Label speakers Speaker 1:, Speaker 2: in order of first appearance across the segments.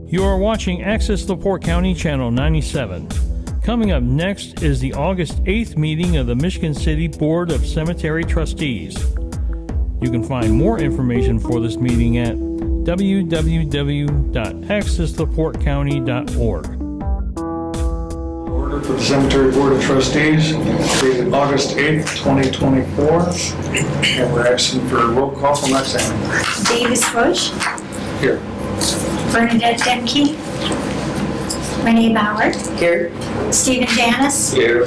Speaker 1: You are watching Access LaPorte County Channel 97. Coming up next is the August 8th meeting of the Michigan City Board of Cemetery Trustees. You can find more information for this meeting at www.accesslaportecounty.org.
Speaker 2: Order for the Cemetery Board of Trustees, dated August 8th, 2024. And we're asking for a roll call from Roxanne.
Speaker 3: Davis Bush,
Speaker 2: Here.
Speaker 3: Bernadette Demke, Renee Bauer,
Speaker 4: Here.
Speaker 3: Stephen Janis,
Speaker 2: Here.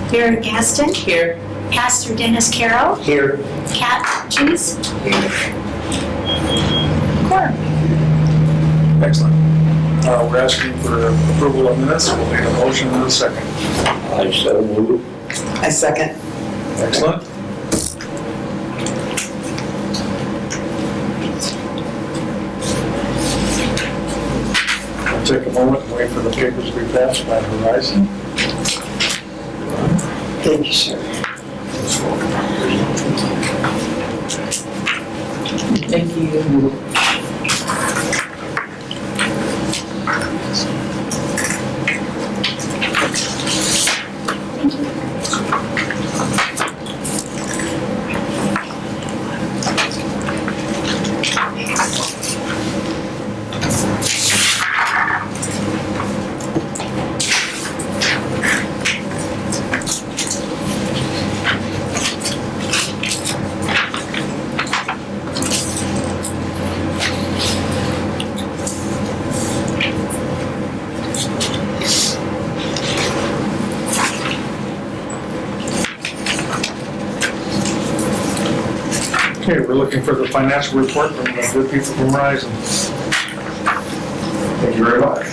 Speaker 3: Vera Gaston,
Speaker 4: Here.
Speaker 3: Pastor Dennis Carroll,
Speaker 2: Here.
Speaker 3: Kat Hutchins, Quorum.
Speaker 2: Excellent. We're asking for approval of minutes. We'll need a motion in a second.
Speaker 5: I so move.
Speaker 4: I second.
Speaker 2: Excellent. We'll take a moment and wait for the papers to be passed by Horizon.
Speaker 4: Thank you, sir. Thank you.
Speaker 2: Okay, we're looking for the financial report from the good people from Horizon.
Speaker 6: Thank you very much.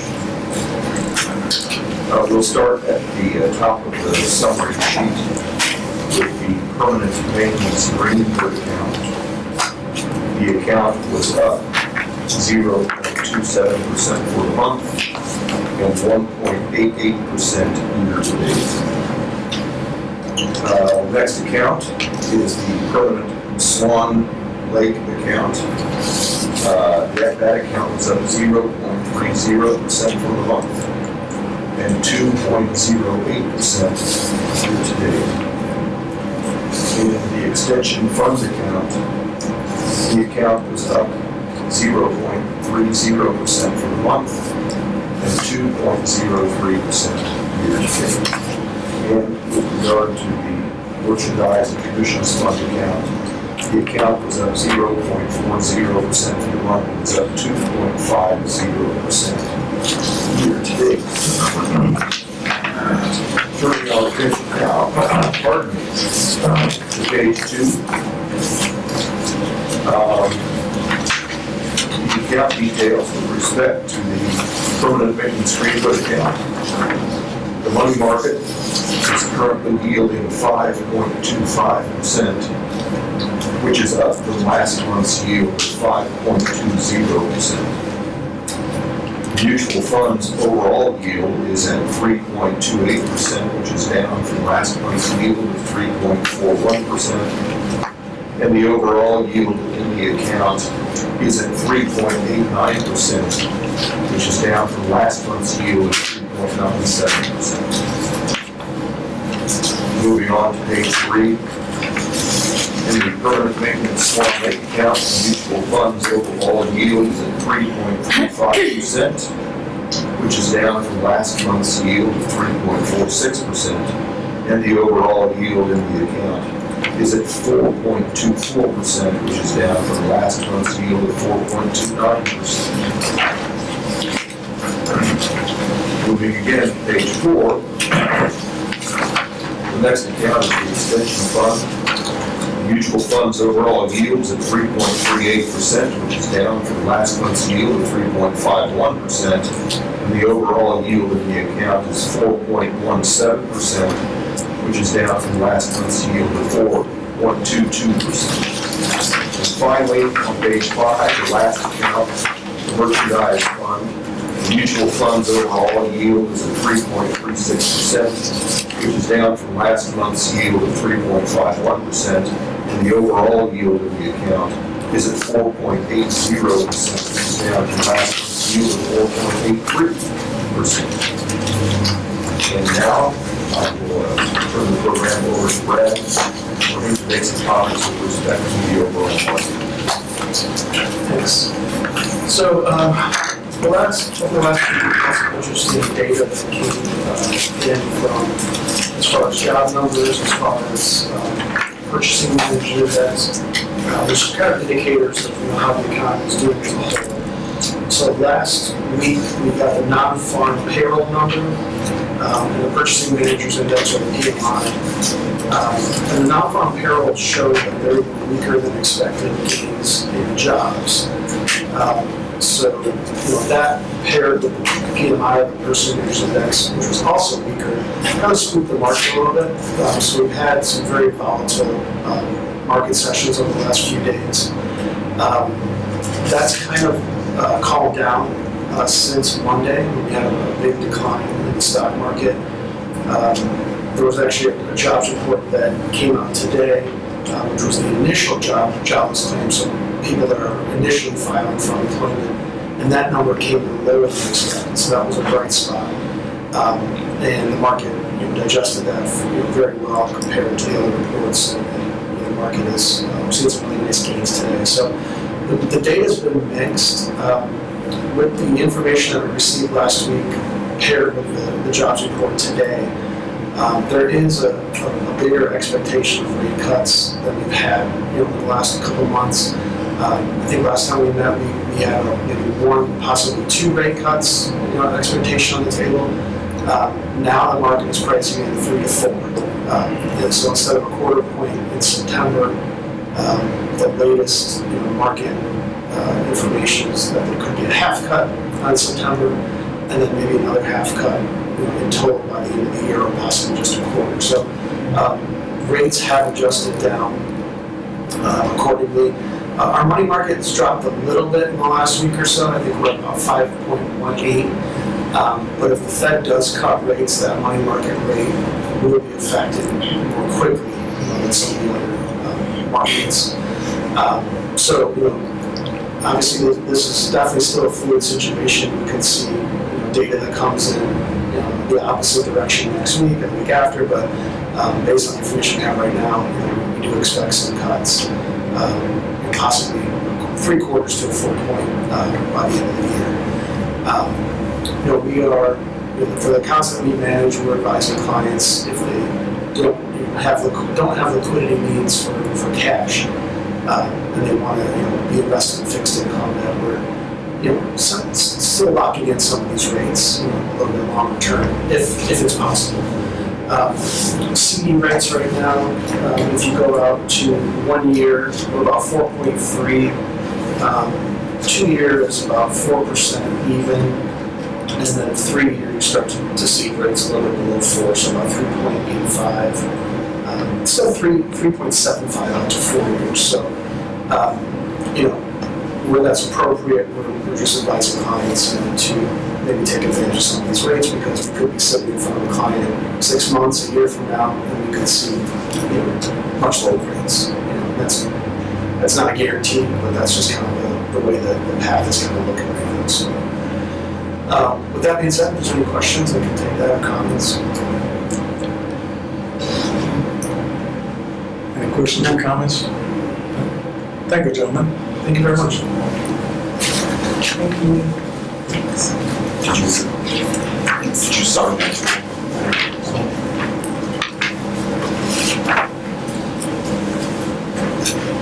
Speaker 6: We'll start at the top of the summary sheet with the permanent maintenance Greenwood account. The account was up 0.27% for the month and 1.88% year-to-date. Next account is the permanent Swan Lake account. That account was up 0.30% for the month and 2.08% year-to-date. In the extension funds account, the account was up 0.30% for the month and 2.03% year-to-date. And with regard to the merchandise and traditions fund account, the account was up 0.40% for the month and was up 2.50% year-to-date. Turning our attention now, pardon me, to page 2. The account details with respect to the permanent maintenance Greenwood account. The money market is currently yielding 5.25%, which is up from last month's yield of 5.20%. Mutual funds overall yield is at 3.28%, which is down from last month's yield of 3.41%. And the overall yield in the account is at 3.89%, which is down from last month's yield of 3.97%. Moving on to page 3. In the permanent maintenance Swan Lake account, mutual funds overall yield is at 3.35%, which is down from last month's yield of 3.46%, and the overall yield in the account is at 4.24%, which is down from last month's yield of 4.29%. Moving again to page 4, the next account is the extension fund. Mutual funds overall yields at 3.38%, which is down from last month's yield of 3.51%, and the overall yield in the account is 4.17%, which is down from last month's yield of 4.22%. And finally, on page 5, the last account, the merchandise fund. The mutual funds overall yield is at 3.36%, which is down from last month's yield of 3.51%, and the overall yield of the account is at 4.80%, which is down from last month's yield of 4.83%. And now, I will turn the program over to Brad for him to make some comments with respect to the overall market.
Speaker 7: Thanks. So, over the last few months, interesting data that came in from as far as job numbers, as far as purchasing manager index, which kind of indicators of how the economy is doing as a whole. So last week, we got the non-farm payroll number and the purchasing managers index, or the PMI. And the non-farm payroll showed that they were weaker than expected gains in jobs. So, that paired with the PMI, the purchasing managers index, which was also weaker, kind of spooked the market a little bit. So we've had some very volatile market sessions over the last few days. That's kind of calmed down since Monday, when we had a big decline in the stock market. There was actually a jobs report that came out today, which was the initial jobless claims, so people that are initially filing for unemployment, and that number came in lower than expected, so that was a bright spot. And the market digested that very well compared to the other reports, and the market has seen some really nice gains today. So the data's been mixed. With the information that we received last week paired with the jobs report today, there is a bigger expectation of rate cuts than we've had in the last couple of months. I think last time we met, we had maybe one, possibly two rate cuts, expectation on the table. Now the market is pricing in 3 to 4. And so instead of a quarter point in September, the latest market information is that there could be a half cut on September, and then maybe another half cut in total by the end of the year, or possibly just a quarter. So rates have adjusted down accordingly. Our money market has dropped a little bit in the last week or so. I think we're about 5.18. But if the Fed does cut rates, that money market rate will be affected more quickly than some of the other markets. So, obviously this is definitely still a fluid situation. We could see data that comes in the opposite direction next week and the week after, but based on the information we have right now, we do expect some cuts, and possibly 3/4 to a full point by the end of the year. We are, for the accounts that we manage, we're advising clients if they don't have liquidity needs for cash, and they want to be invested in fixed income, that we're still locking in some of these rates a little bit longer term, if it's possible. CD rates right now, if you go out to 1 year, we're about 4.3. 2 year is about 4% even, and then 3 year you start to see rates a little bit below 4, so about 3.85. Still 3.75 out to 4 years. So, where that's appropriate, we're just advising clients to maybe take advantage of some of these rates, because we could be sitting in front of a client 6 months, a year from now, and we could see much lower rates. That's not a guarantee, but that's just kind of the way that the path is kind of looking right now. So, with that being said, if there's any questions, I can take that, or comments.
Speaker 2: Any questions or comments? Thank you, gentlemen.
Speaker 7: Thank you very much.
Speaker 6: Did you start next?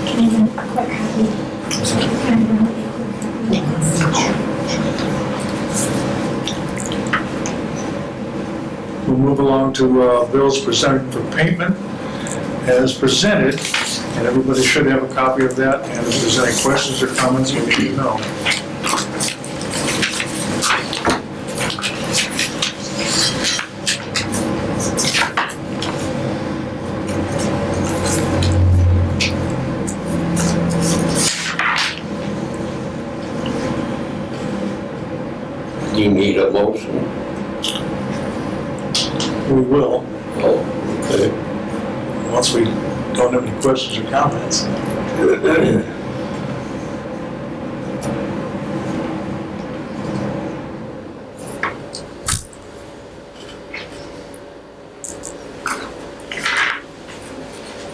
Speaker 3: Can I have a quick copy?
Speaker 2: We'll move along to bills presented for payment as presented, and everybody should have a copy of that, and if there's any questions or comments, we'll let you know.
Speaker 5: Do you need a motion?
Speaker 2: We will,
Speaker 5: Oh, okay.
Speaker 2: once we don't have any questions or comments.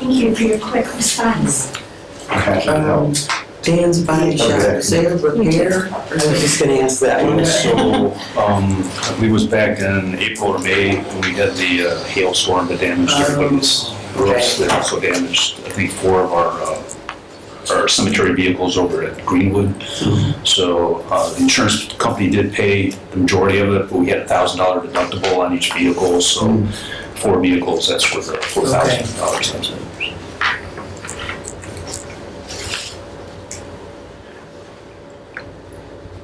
Speaker 3: Thank you for your quick response.
Speaker 4: Dan's body shop, sale, repair? I was just gonna ask that one.
Speaker 8: So, I believe it was back in April or May when we had the hailstorm that damaged everybody's roofs. That also damaged, I think, 4 of our cemetery vehicles over at Greenwood. So, the insurance company did pay the majority of it, but we had a $1,000 deductible on each vehicle. So, 4 vehicles, that's worth $4,000.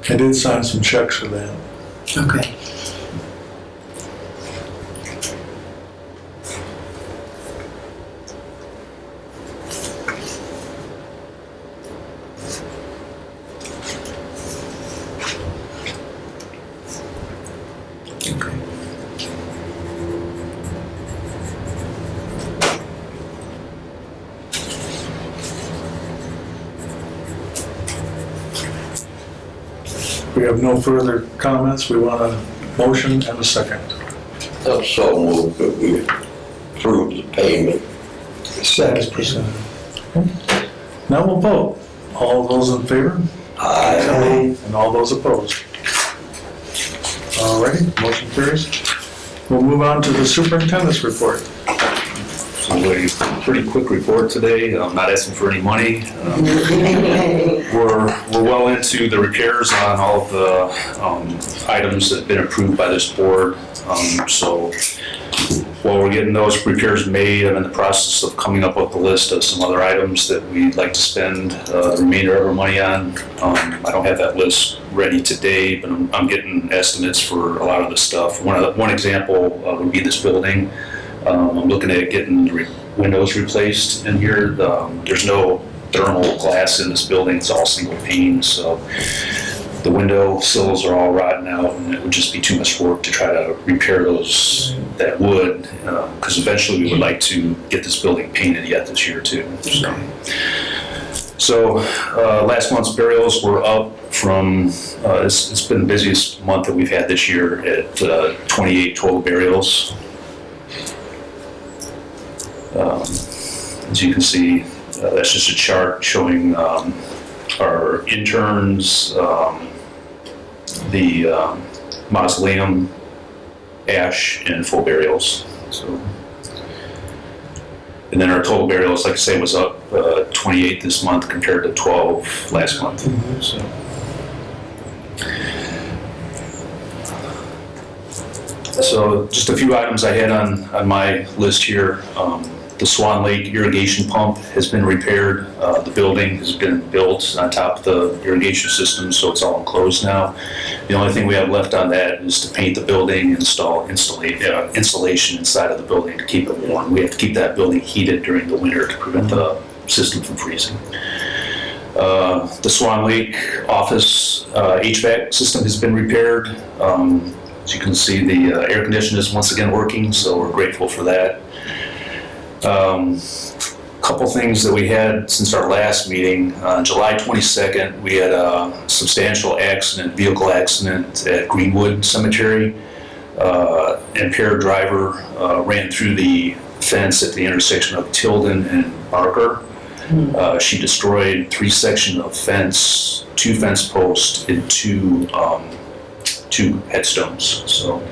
Speaker 2: I did sign some checks for that.
Speaker 4: Okay.
Speaker 2: We have no further comments. We want a motion and a second.
Speaker 5: So moved that we approve the payment.
Speaker 2: As presented. Now we'll vote. All those in favor?
Speaker 5: Aye.
Speaker 2: And all those opposed? All righty, motion carries. We'll move on to the superintendent's report.
Speaker 8: So a pretty quick report today. I'm not asking for any money. We're well into the repairs on all of the items that have been approved by this board. So while we're getting those repairs made, I'm in the process of coming up with a list of some other items that we'd like to spend the remainder of our money on. I don't have that list ready today, but I'm getting estimates for a lot of the stuff. One example would be this building. I'm looking at getting windows replaced in here. There's no thermal glass in this building. It's all single pane, so the window sills are all rotten out, and it would just be too much work to try to repair that wood, because eventually we would like to get this building painted yet this year too. So last month's burials were up from, it's been the busiest month that we've had this year at 28 total burials. As you can see, that's just a chart showing our interns, the mausoleum, ash, and full burials. So, and then our total burials, like I say, was up 28 this month compared to 12 last month. So just a few items I had on my list here. The Swan Lake irrigation pump has been repaired. The building has been built on top of the irrigation system, so it's all enclosed now. The only thing we have left on that is to paint the building, install insulation inside of the building to keep it warm. We have to keep that building heated during the winter to prevent the system from freezing. The Swan Lake office HVAC system has been repaired. As you can see, the air conditioner is once again working, so we're grateful for that. Couple things that we had since our last meeting. On July 22nd, we had a substantial vehicle accident at Greenwood Cemetery. Impaired driver ran through the fence at the intersection of Tilden and Barker. She destroyed 3 sections of fence, 2 fence posts, and 2 headstones. So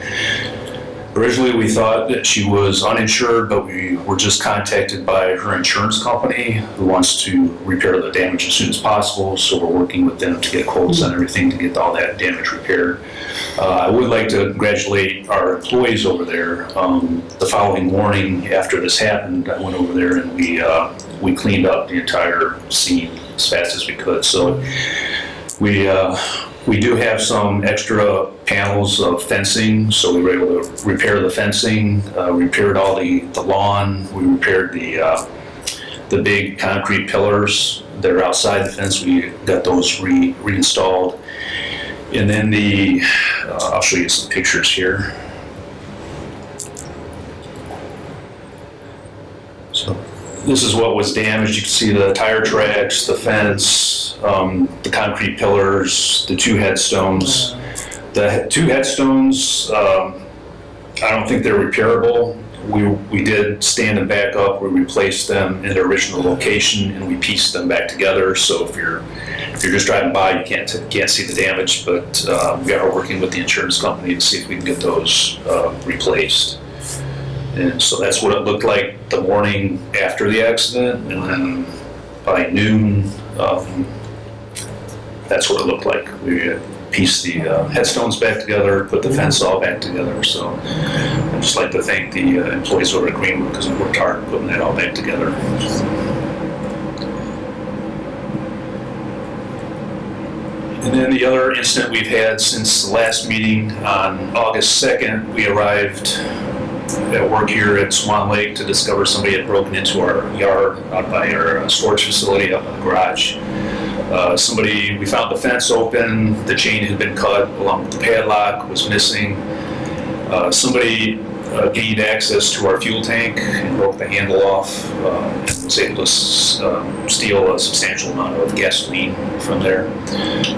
Speaker 8: originally we thought that she was uninsured, but we were just contacted by her insurance company who wants to repair the damage as soon as possible. So we're working with them to get quotes on everything to get all that damage repaired. I would like to congratulate our employees over there. The following morning after this happened, I went over there and we cleaned up the entire scene as fast as we could. So we do have some extra panels of fencing, so we were able to repair the fencing, repaired all the lawn, we repaired the big concrete pillars that are outside the fence. We got those reinstalled. And then I'll show you some pictures here. So this is what was damaged. You can see the tire tracks, the fence, the concrete pillars, the 2 headstones. The 2 headstones, I don't think they're repairable. we did stand them back up. We replaced them in their original location, and we pieced them back together. So if you're just driving by, you can't see the damage. But we are working with the insurance company to see if we can get those replaced. And so that's what it looked like the morning after the accident, and then by noon, that's what it looked like. We pieced the headstones back together, put the fence all back together. So I'd just like to thank the employees over at Greenwood because they worked hard putting that all back together. And then the other incident we've had since the last meeting on August 2nd, we arrived at work here at Swan Lake to discover somebody had broken into our yard out by our storage facility up in the garage. We found the fence open, the chain had been cut along with the padlock, was missing. Somebody gained access to our fuel tank and broke the handle off and was able to steal a substantial amount of gasoline from there.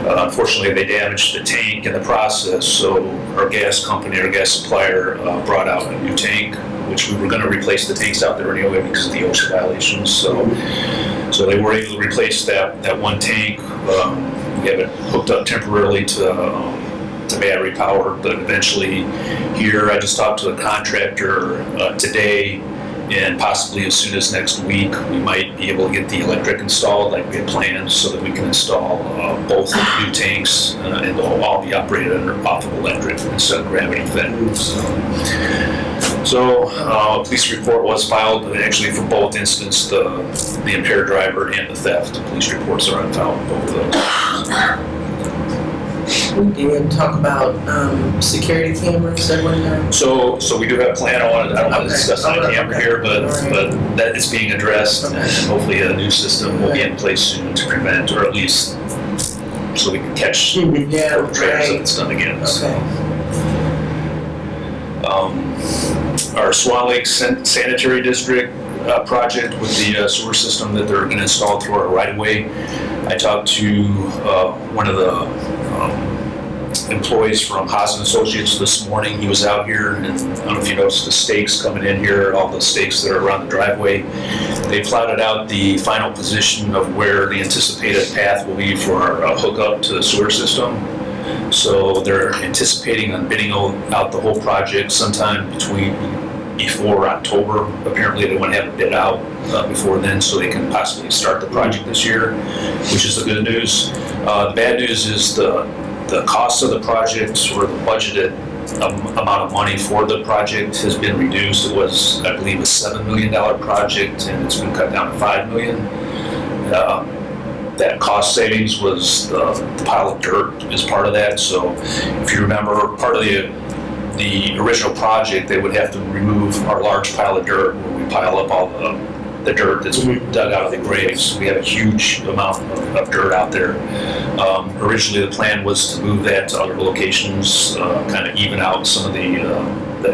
Speaker 8: Unfortunately, they damaged the tank in the process, so our gas company, our gas supplier, brought out a new tank, which we were going to replace the tanks out there anyway because of the OSHA violations. So they were able to replace that one tank. We have it hooked up temporarily to battery power, but eventually here, I just talked to a contractor today, and possibly as soon as next week, we might be able to get the electric installed like we had planned so that we can install both new tanks and they'll all be operated off of electric instead of gravity fed. So a police report was filed, but actually for both incidents, the impaired driver and the theft, the police reports are on file for both of those.
Speaker 4: We did talk about security cameras everywhere.
Speaker 8: So we do have a plan. I don't want to discuss on camera here, but that is being addressed, and hopefully a new system will be in place soon to prevent, or at least so we can catch perpetrators if it's done again. Our Swan Lake Sanitary District project with the sewer system that they're going to install through our right-of-way. I talked to one of the employees from Haas and Associates this morning. He was out here, and I don't know if you noticed the stakes coming in here, all the stakes that are around the driveway. They plotted out the final position of where the anticipated path will be for our hookup to the sewer system. So they're anticipating on bidding out the whole project sometime before October. Apparently they want to have it bid out before then so they can possibly start the project this year, which is the good news. The bad news is the cost of the project, or the budgeted amount of money for the project, has been reduced. It was, I believe, a $7 million project, and it's been cut down to $5 million. That cost savings was the pile of dirt is part of that. So if you remember, part of the original project, they would have to remove our large pile of dirt where we pile up all the dirt that's dug out of the graves. We have a huge amount of dirt out there. Originally, the plan was to move that to other locations, kind of even out some of the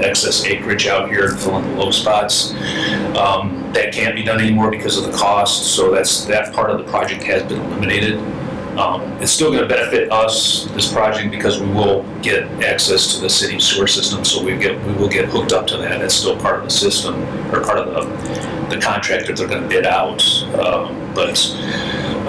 Speaker 8: excess acreage out here and fill in the low spots. That can't be done anymore because of the cost, so that part of the project has been eliminated. It's still going to benefit us, this project, because we will get access to the city sewer system, so we will get hooked up to that. It's still part of the system, or part of the contract that they're going to bid out. But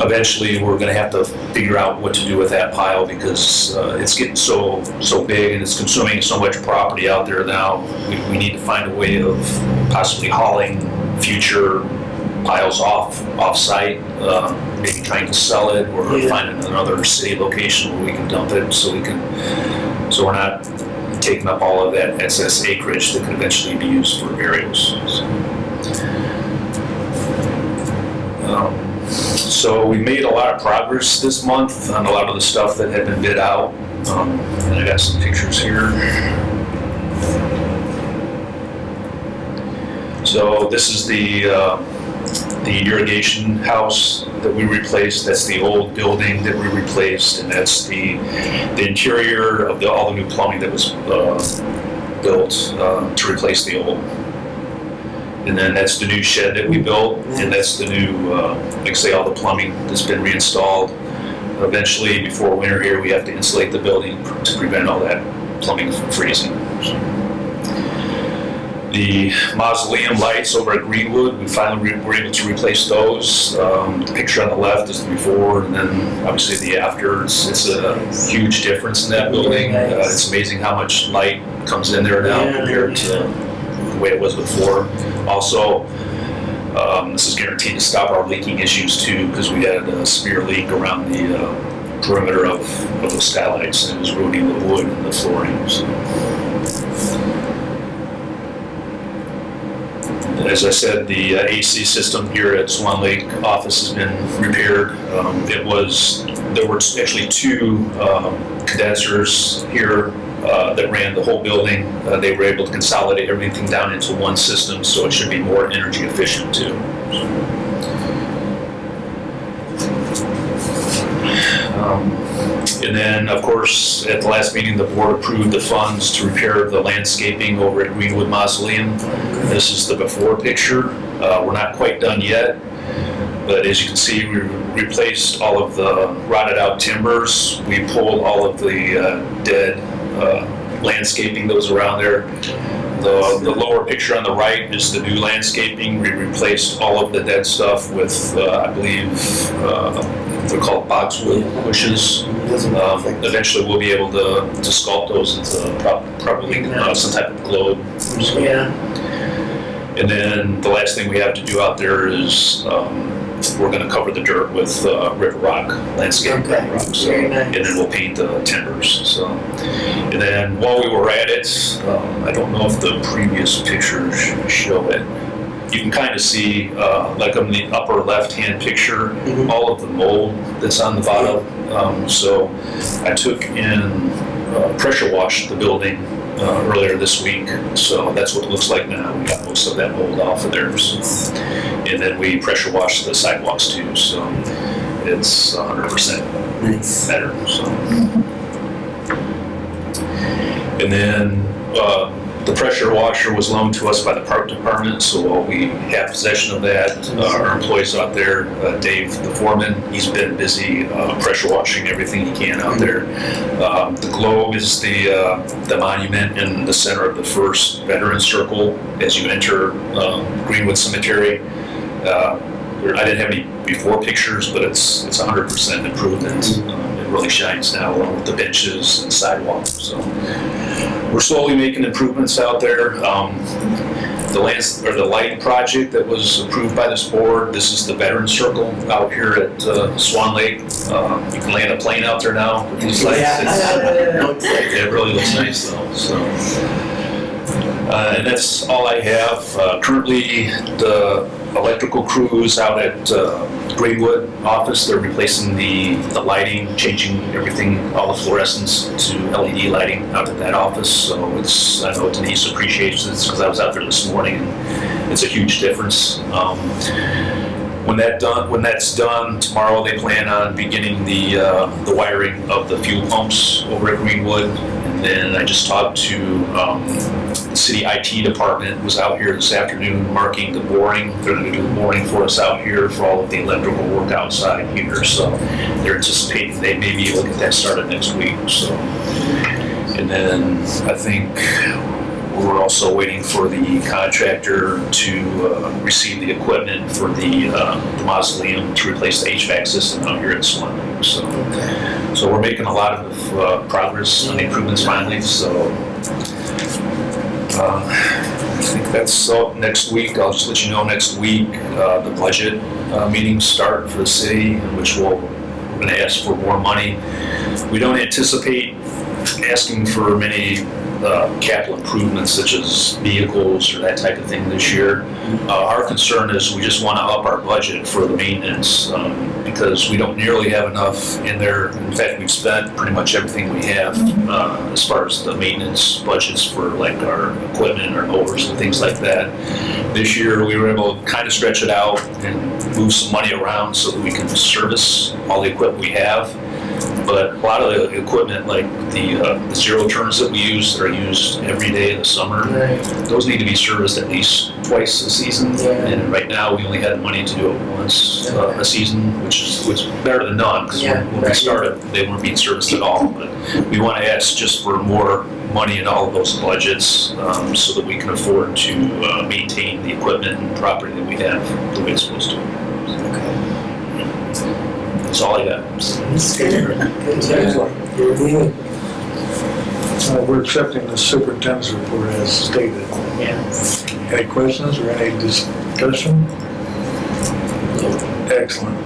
Speaker 8: eventually, we're going to have to figure out what to do with that pile because it's getting so big and it's consuming so much property out there now. We need to find a way of possibly hauling future piles off-site, maybe trying to sell it or finding another city location where we can dump it so we're not taking up all of that excess acreage that could eventually be used for burials. So we made a lot of progress this month on a lot of the stuff that had been bid out. And I got some pictures here. So this is the irrigation house that we replaced. That's the old building that we replaced, and that's the interior of all the new plumbing that was built to replace the old. And then that's the new shed that we built, and that's the new, like I say, all the plumbing that's been reinstalled. Eventually, before winter here, we have to insulate the building to prevent all that plumbing from freezing. The mausoleum lights over at Greenwood, we finally were able to replace those. The picture on the left is the before, and then obviously the after. It's a huge difference in that building. It's amazing how much light comes in there now compared to the way it was before. Also, this is guaranteed to stop our leaking issues too, because we had a severe leak around the perimeter of the skylights, and it was ruining the wood and the flooring. So. As I said, the AC system here at Swan Lake office has been repaired. There were actually two condensers here that ran the whole building. They were able to consolidate everything down into one system, so it should be more energy efficient too. And then, of course, at the last meeting, the board approved the funds to repair the landscaping over at Greenwood Mausoleum. This is the before picture. We're not quite done yet, but as you can see, we replaced all of the rotted out timbers. We pulled all of the dead landscaping that was around there. The lower picture on the right is the new landscaping. We replaced all of the dead stuff with, I believe, they're called boxwood bushes. Eventually, we'll be able to sculpt those into probably some type of globe. So.
Speaker 4: Yeah.
Speaker 8: And then the last thing we have to do out there is we're going to cover the dirt with river rock, landscape rock. So,
Speaker 4: Very nice.
Speaker 8: and then we'll paint the timbers. So, and then while we were at it, I don't know if the previous pictures show it. You can kind of see, like on the upper left-hand picture, all of the mold that's on the bottom. So I took in pressure washed the building earlier this week, so that's what it looks like now. We got most of that mold off of there. So. And then we pressure washed the sidewalks too, so it's 100%
Speaker 4: Nice.
Speaker 8: better. So. And then the pressure washer was loaned to us by the park department, so we have possession of that. Our employees out there, Dave, the foreman, he's been busy pressure washing everything he can out there. The globe is the monument in the center of the first Veterans Circle as you enter Greenwood Cemetery. I didn't have any before pictures, but it's 100% improvement. It really shines now, along with the benches and sidewalks. So we're slowly making improvements out there. The light project that was approved by this board. This is the Veterans Circle out here at Swan Lake. You can land a plane out there now with these lights. It really looks nice though. So. And that's all I have. Currently, the electrical crews out at Greenwood office, they're replacing the lighting, changing everything, all the fluorescents to LED lighting out at that office. So I know Denise appreciates this because I was out there this morning, and it's a huge difference. When that's done, tomorrow they plan on beginning the wiring of the fuel pumps over at Greenwood. And then I just talked to the city IT department, was out here this afternoon marking the boring. They're going to do the boring for us out here for all of the electrical work outside here. So they're anticipating they may be able to get that started next week. So, and then I think we're also waiting for the contractor to receive the equipment for the mausoleum to replace the HVAC system out here at Swan Lake. So we're making a lot of progress on the improvements finally. So I think that's next week. I'll just let you know next week the budget meetings start for the city, in which we're going to ask for more money. We don't anticipate asking for many capital improvements such as vehicles or that type of thing this year. Our concern is we just want to up our budget for the maintenance because we don't nearly have enough in there. In fact, we've spent pretty much everything we have as far as the maintenance budgets for like our equipment, our mowers and things like that. This year we were able to kind of stretch it out and move some money around so that we can service all the equipment we have. But a lot of the equipment, like the zero turns that we use, that are used every day in the summer,
Speaker 7: Right.
Speaker 8: those need to be serviced at least twice a season.
Speaker 7: Yeah.
Speaker 8: And right now, we only had money to do it once a season, which is better than none, because
Speaker 7: Yeah,
Speaker 8: when we
Speaker 7: right.
Speaker 8: started, they weren't being serviced at all. But we want to ask just for more money in all of those budgets, so that we can afford to maintain the equipment and property that we have the way it's supposed to. That's all I got.
Speaker 4: It's good. Good job. You're good.
Speaker 2: We're accepting the superintendent's report as stated.
Speaker 7: Yeah.
Speaker 2: Any questions or any discussion? Excellent.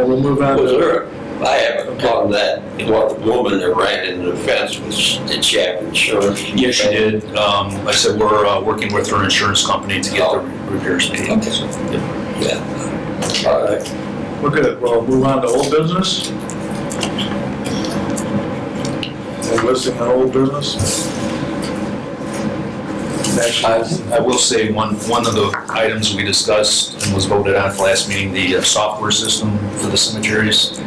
Speaker 2: We'll move on
Speaker 5: Was
Speaker 2: to,
Speaker 5: there, I haven't on that, what woman that ran into the fence, did she have insurance?
Speaker 8: Yes, she did. Like I said, we're working with her insurance company to get the repairs made.
Speaker 5: Okay.
Speaker 8: So, yeah.
Speaker 5: Yeah. All right.
Speaker 2: we're good. We'll move on to old business. Listing on old business.
Speaker 8: I will say one of the items we discussed and was voted on at the last meeting, the software system for the cemeteries.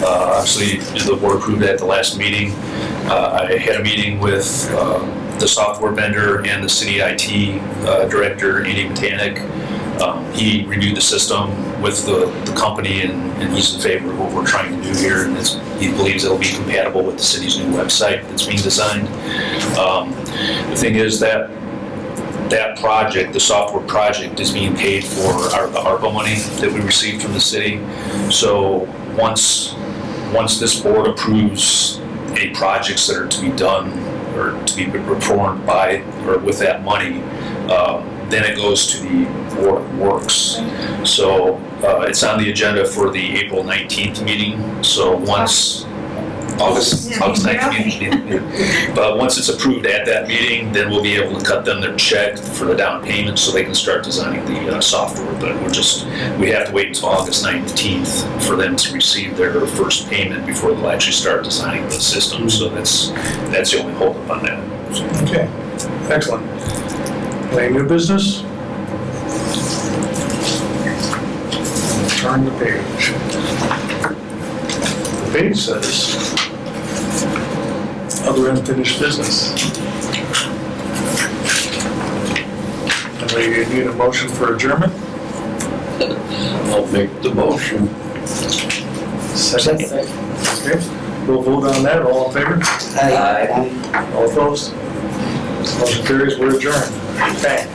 Speaker 8: Obviously, the board approved that at the last meeting. I had a meeting with the software vendor and the city IT director, Andy Botanik. He reviewed the system with the company, and he's in favor of what we're trying to do here, and he believes it'll be compatible with the city's new website that's being designed. The thing is that project, the software project, is being paid for the ARPA money that we received from the city. So once this board approves any projects that are to be done or to be performed by or with that money, then it goes to the Board of Works. So it's on the agenda for the April 19th meeting. So once August 19th meeting. But once it's approved at that meeting, then we'll be able to cut them their check for the down payment so they can start designing the software. But we have to wait until August 19th for them to receive their first payment before they'll actually start designing the system. So that's the only holdup on that. So,
Speaker 2: Okay, excellent. Any new business? Turn the page. The page says, other unfinished business. And we need a motion for adjournment?
Speaker 5: I'll make the motion.
Speaker 2: Second. Okay, we'll vote on that, all in favor?
Speaker 4: Aye.
Speaker 2: All opposed? Motion carries, we're adjourned. Bang.